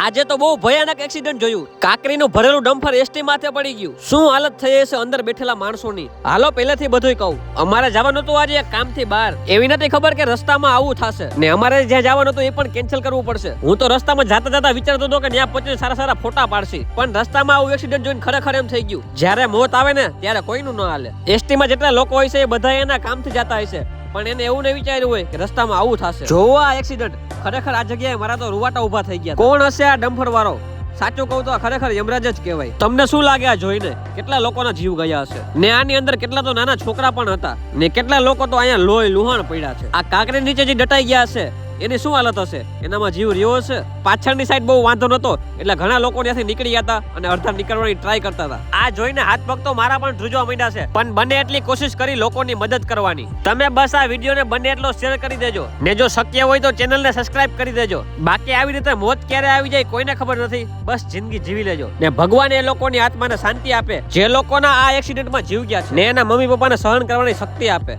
આજે તો બહુ ભયાનક એક્સિડન્ટ જોયું. કાકરીનું ભરેલું ડમ્ફર એસટી માથે પડી ગયું. શું હાલત થઈ હશે અંદર બેઠેલા માણસોની. હાલો પહેલેથી બધુંય કહું. અમારે જવાનું હતું આજે એક કામથી બહાર. એવી નથી ખબર કે રસ્તામાં આવું થશે ને અમારે જ્યાં જવાનું હતું એ પણ કેન્સલ કરવું પડશે. હું તો રસ્તામાં જાતા વિચારતો હતો કે ત્યાં પહોંચીને સારા ફોટા પાડશે, પણ રસ્તામાં આવું એક્સિડન્ટ જોઈને ખરેખર એમ થઈ ગયું જ્યારે મોત આવે ને ત્યારે કોઈનું ન હાલે. એસટી માં જેટલા લોકો હોય છે એ બધા એના કામથી જતા હોય છે, પણ એને એવું ન વિચાર્યું હોય કે રસ્તામાં આવું થશે. જોવો આ એક્સિડન્ટ. ખરેખર આ જગ્યાએ મારા તો રૂવાટા ઉભા થઈ ગયા. કોણ હશે આ ડમ્ફર વાળો? સાચું કહું તો આ ખરેખર યમરાજ જ કહેવાય. તમને શું લાગે આ જોઈને કેટલા લોકોના જીવ ગયા હશે ને આની અંદર કેટલા તો નાના છોકરા પણ હતા ને કેટલા લોકો તો અહીંયા લોહી લુહાણ પડ્યા છે. આ કાંકરી નીચે જે દટાઈ ગયા હશે એની શું હાલત હશે? એનામાં જીવ રહ્યો હશે? પાછળની સાઈડ બહુ વાંધો નતો એટલે ઘણા લોકો ત્યાંથી નીકળી ગયા હતા અને અડધા નીકળવાની ટ્રાય કરતા હતા. આ જોઈને હાથ પગ તો મારા પણ ધ્રુજવા માંડ્યા છે, પણ બને એટલી કોશિશ કરી લોકોની મદદ કરવાની. તમે બસ આ વિડીયોને બને એટલો શેર કરી દેજો ને જો શક્ય હોય તો ચેનલને સબસ્ક્રાઇબ કરી દેજો. બાકી આવી રીતે મોત ક્યારે આવી જાય કોઈને ખબર નથી. બસ જિંદગી જીવી લેજો ને ભગવાન એ લોકોની આત્માને શાંતિ આપે જે લોકોના આ એક્સિડન્ટમાં જીવ ગયા છે ને એના મમ્મી પપ્પાને સહન કરવાની શક્તિ આપે.